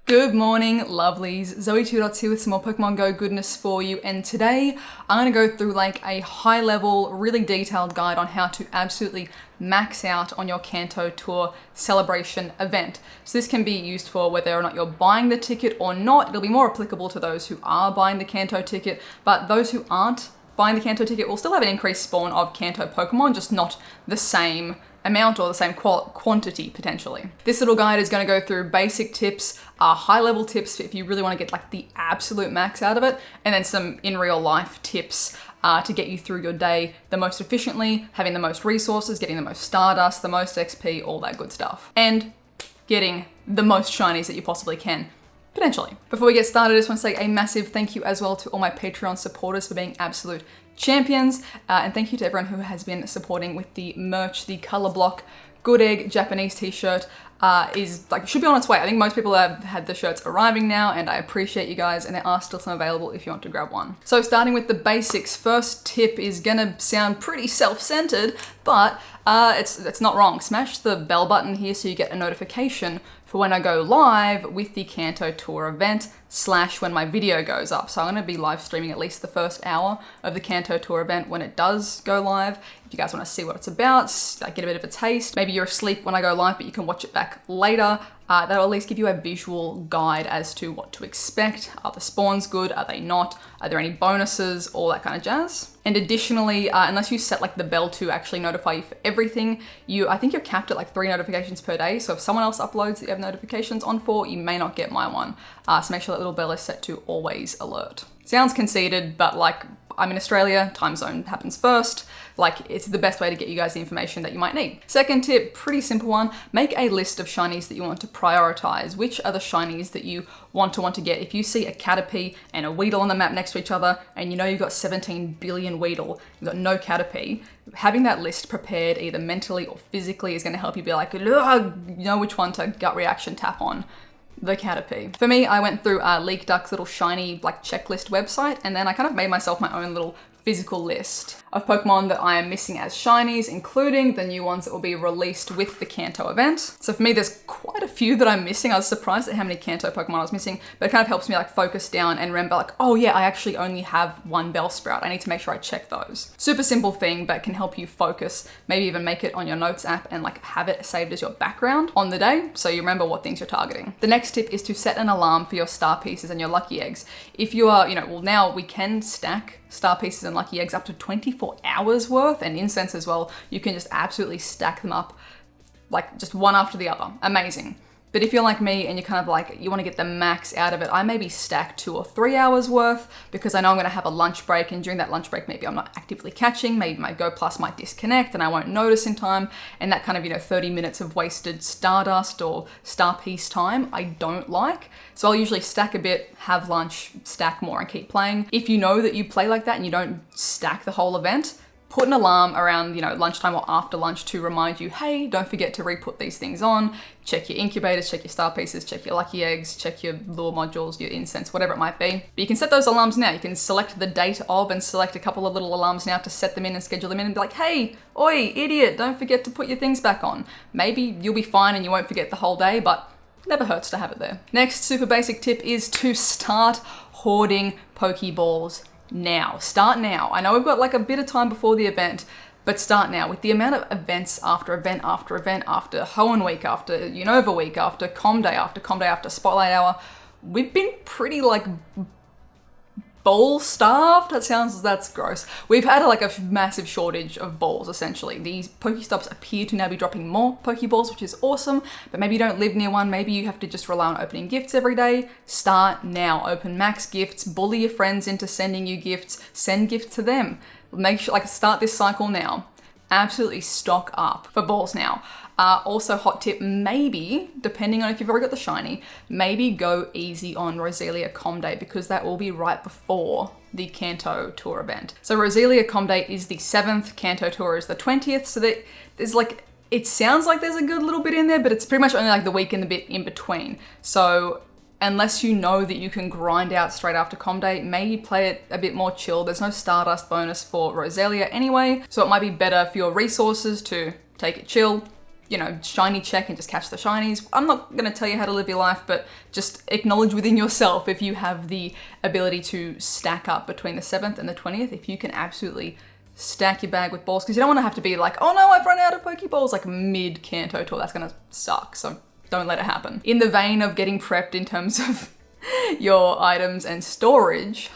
Good morning, lovelies. Zoe 2.0 here with some more Pokemon Go goodness for you, and today I'm going to go through like a high level, really detailed guide on how to absolutely max out on your Kanto Tour celebration event. So this can be used for whether or not you're buying the ticket or not. It'll be more applicable to those who are buying the Kanto ticket, but those who aren't buying the Kanto ticket will still have an increased spawn of Kanto Pokemon, just not the same amount or the same quantity potentially. This little guide is going to go through basic tips, high level tips if you really want to get like the absolute max out of it, and then some in real life tips to get you through your day the most efficiently, having the most resources, getting the most Stardust, the most XP, all that good stuff, and getting the most shinies that you possibly can. Potentially. Before we get started, I just want to say a massive thank you as well to all my Patreon supporters for being absolute champions, and thank you to everyone who has been supporting with the merch. The color block Good Egg Japanese t-shirt should be on its way. I think most people have had the shirts arriving now, and I appreciate you guys, and there are still some available if you want to grab one. So starting with the basics, first tip is gonna sound pretty self-centered, but it's not wrong. Smash the bell button here so you get a notification for when I go live with the Kanto Tour event / when my video goes up. So I'm going to be live streaming at least the first hour of the Kanto Tour event when it does go live. If you guys want to see what it's about, get a bit of a taste. Maybe you're asleep when I go live, but you can watch it back later. That'll at least give you a visual guide as to what to expect. Are the spawns good? Are they not? Are there any bonuses? All that kind of jazz. And additionally, unless you set like the bell to actually notify you for everything, I think you're capped at like 3 notifications per day. So if someone else uploads that you have notifications on for, you may not get my one. So make sure that little bell is set to always alert. Sounds conceited, but like I'm in Australia, time zone happens first. Like it's the best way to get you guys the information that you might need. Second tip, pretty simple one. Make a list of shinies that you want to prioritize. Which are the shinies that you want to get? If you see a Caterpie and a Weedle on the map next to each other, and you know you've got 17 billion Weedle, you've got no Caterpie, having that list prepared either mentally or physically is going to help you be like, you know which one to gut reaction tap on. The Caterpie. For me, I went through Leak Duck's little shiny like checklist website, and then I kind of made myself my own little physical list of Pokemon that I am missing as shinies, including the new ones that will be released with the Kanto event. So for me, there's quite a few that I'm missing. I was surprised at how many Kanto Pokemon I was missing, but it kind of helps me like focus down and remember like, oh yeah, I actually only have one Bellsprout. I need to make sure I check those. Super simple thing, but can help you focus, maybe even make it on your notes app and like have it saved as your background on the day, so you remember what things you're targeting. The next tip is to set an alarm for your star pieces and your lucky eggs. If you are, well now we can stack star pieces and lucky eggs up to 24 hours worth, and incense as well. You can just absolutely stack them up like just one after the other. Amazing. But if you're like me and you're kind of like, you want to get the max out of it, I maybe stack 2 or 3 hours worth because I know I'm going to have a lunch break, and during that lunch break, maybe I'm not actively catching, maybe my Go Plus might disconnect and I won't notice in time. And that kind of, 30 minutes of wasted Stardust or star piece time, I don't like. So I'll usually stack a bit, have lunch, stack more and keep playing. If you know that you play like that and you don't stack the whole event, put an alarm around, lunchtime or after lunch to remind you, hey, don't forget to re-put these things on. Check your incubators, check your star pieces, check your lucky eggs, check your lure modules, your incense, whatever it might be. But you can set those alarms now. You can select the date of and select a couple of little alarms now to set them in and schedule them in and be like, hey, oi, idiot, don't forget to put your things back on. Maybe you'll be fine and you won't forget the whole day, but never hurts to have it there. Next super basic tip is to start hoarding Pokeballs now. Start now. I know we've got like a bit of time before the event, but start now. With the amount of events after event after event, after Hoenn Week, after Unova Week, after Com Day, after Spotlight Hour, we've been pretty like ball starved. That's gross. We've had like a massive shortage of balls essentially. These Pokestops appear to now be dropping more Pokeballs, which is awesome, but maybe you don't live near one. Maybe you have to just rely on opening gifts every day. Start now. Open max gifts, bully your friends into sending you gifts, send gifts to them. Make sure, start this cycle now. Absolutely stock up for balls now. Also hot tip, maybe, depending on if you've already got the shiny, maybe go easy on Roselia Com Day because that will be right before the Kanto Tour event. So Roselia Com Day is the 7th, Kanto Tour is the 20th, so that there's it sounds like there's a good little bit in there, but it's pretty much only like the week and the bit in between. So unless you know that you can grind out straight after Com Day, maybe play it a bit more chill. There's no Stardust bonus for Roselia anyway, so it might be better for your resources to take it chill, you know, shiny check and just catch the shinies. I'm not going to tell you how to live your life, but just acknowledge within yourself if you have the ability to stack up between the 7th and the 20th, if you can absolutely stack your bag with balls, because you don't want to have to be like, oh no, I've run out of Pokeballs, like mid Kanto tour. That's going to suck, so don't let it happen. In the vein of getting prepped in terms of your items and storage,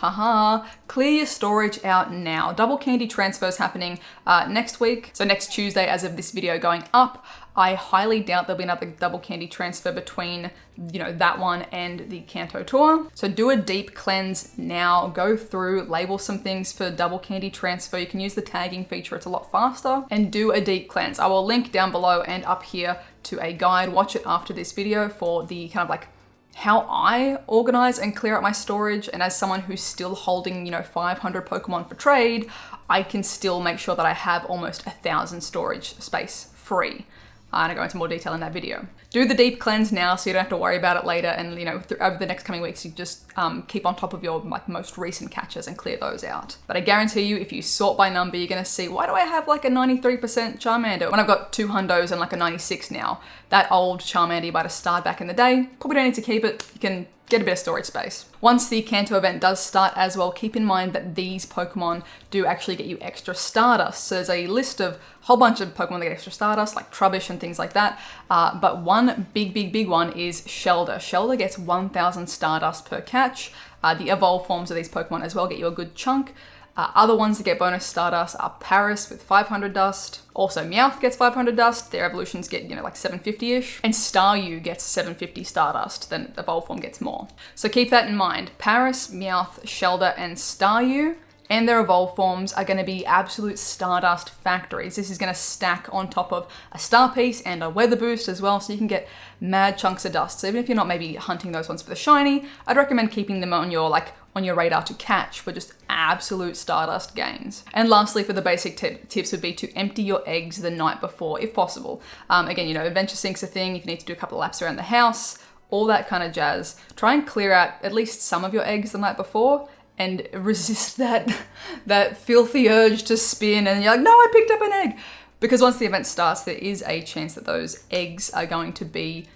clear your storage out now. Double candy transfers happening next week, so next Tuesday as of this video going up. I highly doubt there'll be another double candy transfer between, you know, that one and the Kanto tour. So do a deep cleanse now, go through, label some things for double candy transfer. You can use the tagging feature, it's a lot faster, and do a deep cleanse. I will link down below and up here to a guide. Watch it after this video for the kind of like how I organize and clear out my storage. And as someone who's still holding, you know, 500 Pokemon for trade, I can still make sure that I have almost 1,000 storage space free. And I go into more detail in that video. Do the deep cleanse now so you don't have to worry about it later, and you know, over the next coming weeks, you just keep on top of your like most recent catches and clear those out. But I guarantee you, if you sort by number, you're gonna see, why do I have like a 93% Charmander when I've got 2 hundos and like a 96 now? That old Charmander you might have starred back in the day, probably don't need to keep it. You can get a bit of storage space. Once the Kanto event does start as well, keep in mind that these Pokemon do actually get you extra Stardust. So there's a list of a whole bunch of Pokemon that get extra Stardust, like Trubbish and things like that. But one big one is Shelder. Shelder gets 1,000 Stardust per catch. The evolved forms of these Pokemon as well get you a good chunk. Other ones that get bonus Stardust are Paris with 500 dust. Also Meowth gets 500 dust. Their evolutions get, you know, like 750-ish. And Staryu gets 750 Stardust, then evolved form gets more. So keep that in mind. Paris, Meowth, Shelder, and Staryu and their evolved forms are going to be absolute Stardust factories. This is going to stack on top of a Star Piece and a Weather Boost as well, so you can get mad chunks of dust. So even if you're not maybe hunting those ones for the shiny, I'd recommend keeping them on your on your radar to catch for just absolute Stardust gains. And lastly, for the basic tips would be to empty your eggs the night before, if possible. Again, you know, Adventure Sync's a thing. If you need to do a couple of laps around the house, all that kind of jazz. Try and clear out at least some of your eggs the night before, and resist that filthy urge to spin and you're like, no, I picked up an egg. Because once the event starts, there is a chance that those eggs are going to be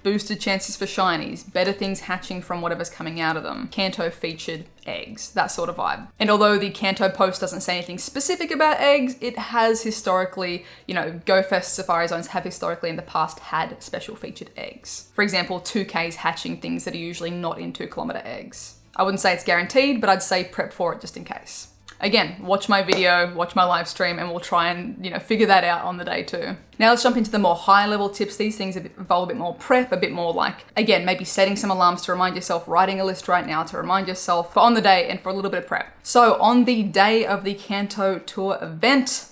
boosted chances for shinies, better things hatching from whatever's coming out of them, Kanto featured eggs, that sort of vibe. And although the Kanto post doesn't say anything specific about eggs, it has historically, you know, GoFest Safari Zones have historically in the past had special featured eggs. For example, 2Ks hatching things that are usually not in 2-kilometer eggs. I wouldn't say it's guaranteed, but I'd say prep for it just in case. Again, watch my video, watch my live stream, and we'll try and, you know, figure that out on the day too. Now let's jump into the more high level tips. These things involve a bit more prep, a bit more like, again, maybe setting some alarms to remind yourself, writing a list right now to remind yourself for on the day and for a little bit of prep. So on the day of the Kanto tour event,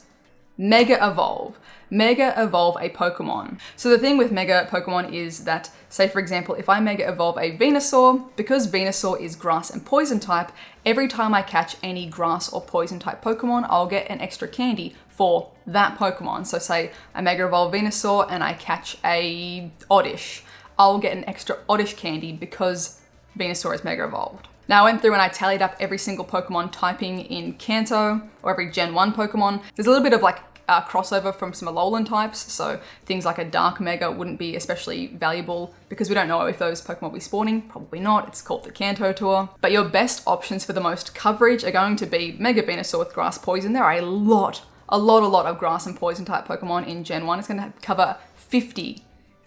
Mega Evolve. Mega Evolve a Pokemon. So the thing with Mega Pokemon is that, say for example, if I Mega Evolve a Venusaur, because Venusaur is grass and poison type, every time I catch any grass or poison type Pokemon, I'll get an extra candy for that Pokemon. So say I Mega Evolve Venusaur and I catch a Oddish, I'll get an extra Oddish candy because Venusaur is Mega Evolved. Now I went through and I tallied up every single Pokemon typing in Kanto, or every Gen 1 Pokemon. There's a little bit of like crossover from some Alolan types, so things like a Dark Mega wouldn't be especially valuable because we don't know if those Pokemon will be spawning. Probably not. It's called the Kanto Tour. But your best options for the most coverage are going to be Mega Venusaur with Grass Poison. There are a lot of Grass and Poison type Pokemon in Gen 1. It's going to cover 50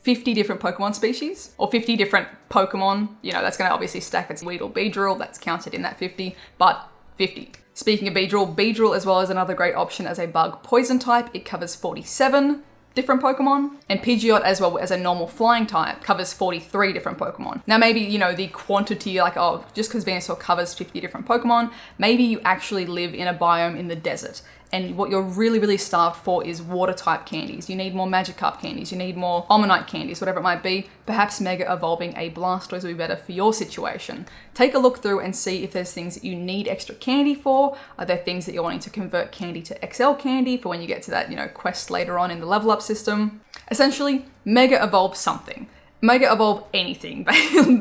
different Pokemon species, or 50 different Pokemon. You know, that's going to obviously stack. It's Weedle, Beedrill, that's counted in that 50, but 50. Speaking of Beedrill as well is another great option as a bug poison type. It covers 47 different Pokemon. And Pidgeot as well as a normal flying type covers 43 different Pokemon. Now maybe, you know, the quantity, like, oh, just because Venusaur covers 50 different Pokemon, maybe you actually live in a biome in the desert. And what you're really starved for is water type candies. You need more Magikarp candies, you need more Omanyte candies, whatever it might be. Perhaps Mega Evolving a Blastoise will be better for your situation. Take a look through and see if there's things that you need extra candy for. Are there things that you're wanting to convert candy to XL candy for when you get to that, you know, quest later on in the level up system? Essentially, Mega Evolve something. Mega Evolve anything,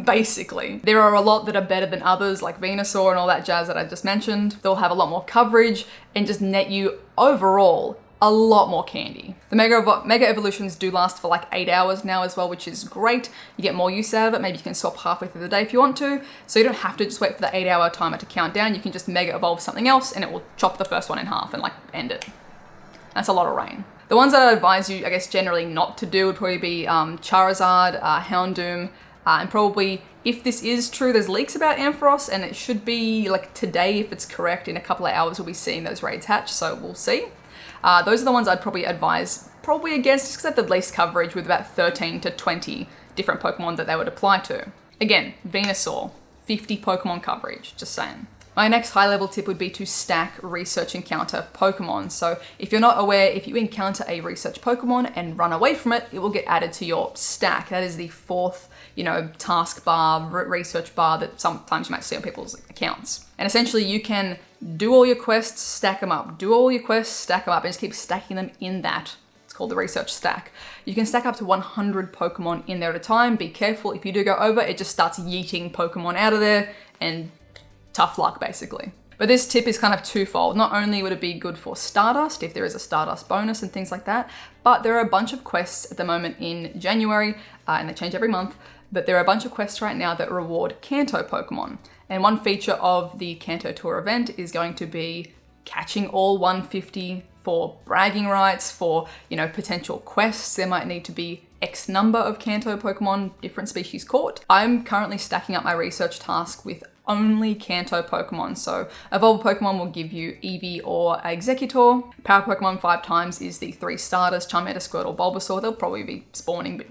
basically. There are a lot that are better than others, like Venusaur and all that jazz that I just mentioned. They'll have a lot more coverage and just net you overall a lot more candy. The Mega Evolutions do last for like 8 hours now as well, which is great. You get more use out of it. Maybe you can swap halfway through the day if you want to. So you don't have to just wait for the 8-hour timer to count down. You can just Mega Evolve something else and it will chop the first one in half and like end it. That's a lot of rain. The ones that I'd advise you, I guess, generally not to do would probably be Charizard, Houndoom, and probably, if this is true, there's leaks about Ampharos, and it should be like today, if it's correct, in a couple of hours we'll be seeing those raids hatch, so we'll see. Those are the ones I'd probably advise probably against, just because they have the least coverage with about 13 to 20 different Pokemon that they would apply to. Again, Venusaur, 50 Pokemon coverage, just saying. My next high level tip would be to stack research encounter Pokemon. So if you're not aware, if you encounter a research Pokemon and run away from it, it will get added to your stack. That is the fourth, task bar, research bar that sometimes you might see on people's accounts. And essentially you can do all your quests, stack them up, do all your quests, stack them up, and just keep stacking them in that. It's called the research stack. You can stack up to 100 Pokemon in there at a time. Be careful, if you do go over, it just starts yeeting Pokemon out of there and tough luck, basically. But this tip is kind of twofold. Not only would it be good for Stardust, if there is a Stardust bonus and things like that, but there are a bunch of quests at the moment in January, and they change every month, but there are a bunch of quests right now that reward Kanto Pokemon. And one feature of the Kanto Tour event is going to be catching all 150 for bragging rights, for, potential quests. There might need to be X number of Kanto Pokemon, different species caught. I'm currently stacking up my research task with only Kanto Pokemon. So Evolve Pokemon will give you Eevee or Executor. Power Pokemon 5 times is the 3 starters, Charmander, Squirtle, Bulbasaur. They'll probably be spawning, but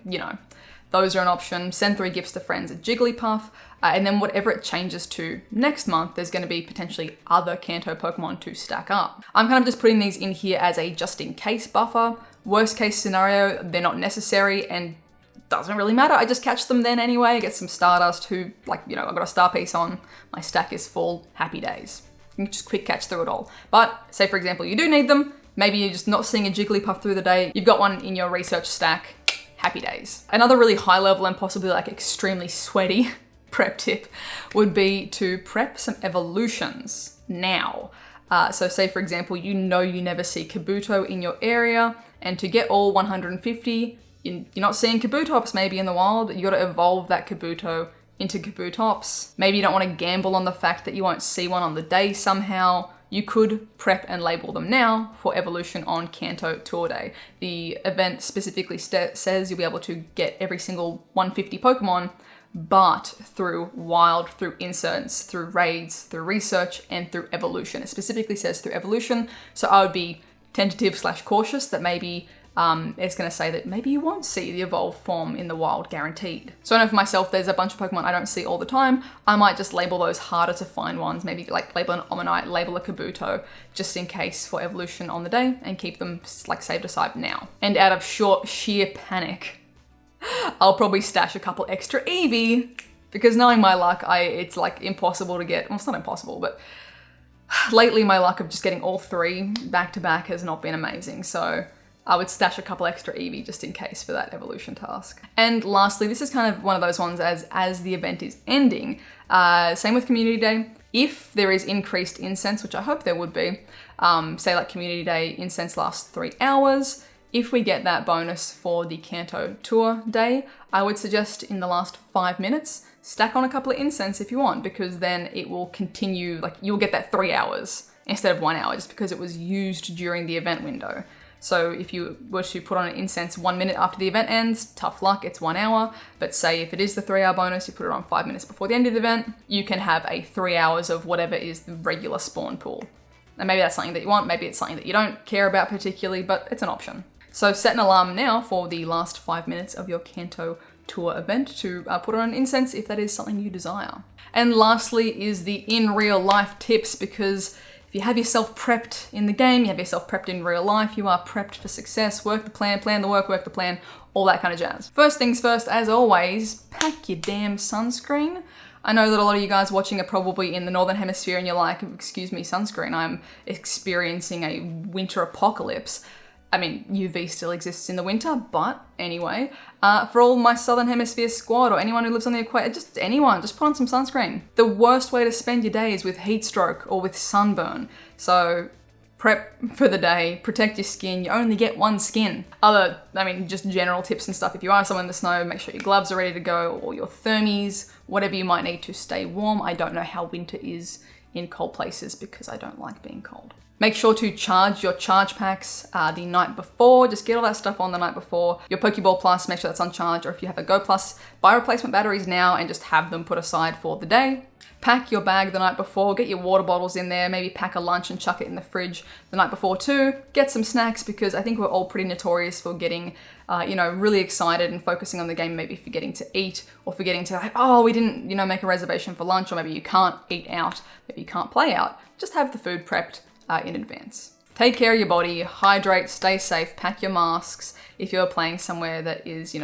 those are an option. Send 3 gifts to friends at Jigglypuff. And then whatever it changes to next month, there's going to be potentially other Kanto Pokemon to stack up. I'm kind of just putting these in here as a just in case buffer. Worst case scenario, they're not necessary and doesn't really matter. I just catch them then anyway, get some Stardust, I've got a star piece on, my stack is full, happy days. You can just quick catch through it all. But say for example, you do need them, maybe you're just not seeing a Jigglypuff through the day, you've got one in your research stack, happy days. Another really high level and possibly like extremely sweaty prep tip would be to prep some evolutions now. So say for example, you never see Kabuto in your area, and to get all 150, you're not seeing Kabutops maybe in the wild, you gotta evolve that Kabuto into Kabutops. Maybe you don't wanna gamble on the fact that you won't see one on the day somehow. You could prep and label them now for evolution on Kanto Tour Day. The event specifically says you'll be able to get every single 150 Pokemon, but through wild, through inserts, through raids, through research, and through evolution. It specifically says through evolution, so I would be tentative / cautious that maybe it's going to say that maybe you won't see the evolved form in the wild guaranteed. So I know for myself, there's a bunch of Pokemon I don't see all the time. I might just label those harder to find ones, maybe like label an Omanyte, label a Kabuto, just in case for evolution on the day, and keep them like saved aside now. And out of sheer panic, I'll probably stash a couple extra Eevee, because knowing my luck, it's like impossible to get, well, it's not impossible, but lately my luck of just getting all 3 back to back has not been amazing. So I would stash a couple extra Eevee just in case for that evolution task. And lastly, this is kind of one of those ones as the event is ending. Same with Community Day. If there is increased incense, which I hope there would be, say like Community Day, incense lasts 3 hours. If we get that bonus for the Kanto Tour Day, I would suggest in the last 5 minutes, stack on a couple of incense if you want, because then it will continue, like you'll get that 3 hours instead of 1 hour, just because it was used during the event window. So if you were to put on an incense 1 minute after the event ends, tough luck, it's 1 hour. But say if it is the 3 hour bonus, you put it on 5 minutes before the end of the event, you can have a 3 hours of whatever is the regular spawn pool. And maybe that's something that you want, maybe it's something that you don't care about particularly, but it's an option. So set an alarm now for the last 5 minutes of your Kanto Tour event to put on an incense if that is something you desire. And lastly is the in real life tips, because if you have yourself prepped in the game, you have yourself prepped in real life, you are prepped for success. Work the plan, plan the work the plan, all that kind of jazz. First things first, as always, pack your damn sunscreen. I know that a lot of you guys watching are probably in the Northern Hemisphere and you're like, excuse me, sunscreen, I'm experiencing a winter apocalypse. I mean, UV still exists in the winter, but anyway, for all my Southern Hemisphere squad or anyone who lives on the equator, just anyone, just put on some sunscreen. The worst way to spend your day is with heat stroke or with sunburn. So prep for the day, protect your skin. You only get one skin. Just general tips and stuff. If you are someone in the snow, make sure your gloves are ready to go, or your thermies, whatever you might need to stay warm. I don't know how winter is in cold places because I don't like being cold. Make sure to charge your charge packs the night before. Just get all that stuff on the night before. Your Pokeball Plus, make sure that's on charge, or if you have a Go Plus, buy replacement batteries now and just have them put aside for the day. Pack your bag the night before, get your water bottles in there, maybe pack a lunch and chuck it in the fridge the night before too. Get some snacks because I think we're all pretty notorious for getting, really excited and focusing on the game, maybe forgetting to eat or forgetting to, we didn't, make a reservation for lunch, or maybe you can't eat out, maybe you can't play out. Just have the food prepped in advance. Take care of your body, hydrate, stay safe, pack your masks. If you're playing somewhere that is,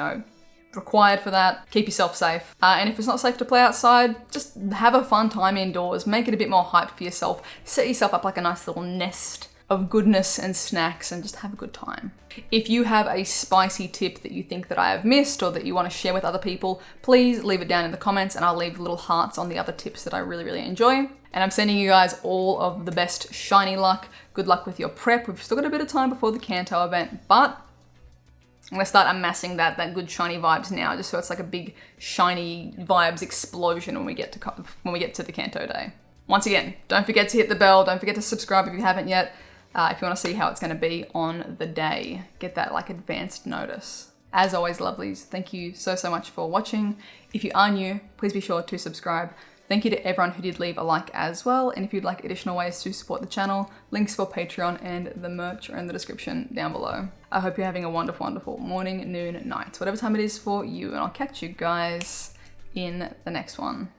required for that, keep yourself safe. And if it's not safe to play outside, just have a fun time indoors. Make it a bit more hype for yourself. Set yourself up like a nice little nest of goodness and snacks and just have a good time. If you have a spicy tip that you think that I have missed or that you want to share with other people, please leave it down in the comments and I'll leave little hearts on the other tips that I really, really enjoy. And I'm sending you guys all of the best shiny luck. Good luck with your prep. We've still got a bit of time before the Kanto event, but I'm gonna start amassing that good shiny vibes now, just so it's like a big shiny vibes explosion when we get to the Kanto day. Once again, don't forget to hit the bell. Don't forget to subscribe if you haven't yet. If you want to see how it's going to be on the day, get that advanced notice. As always, lovelies, thank you so much for watching. If you are new, please be sure to subscribe. Thank you to everyone who did leave a like as well. And if you'd like additional ways to support the channel, links for Patreon and the merch are in the description down below. I hope you're having a wonderful, wonderful morning, noon, night, whatever time it is for you. And I'll catch you guys in the next one.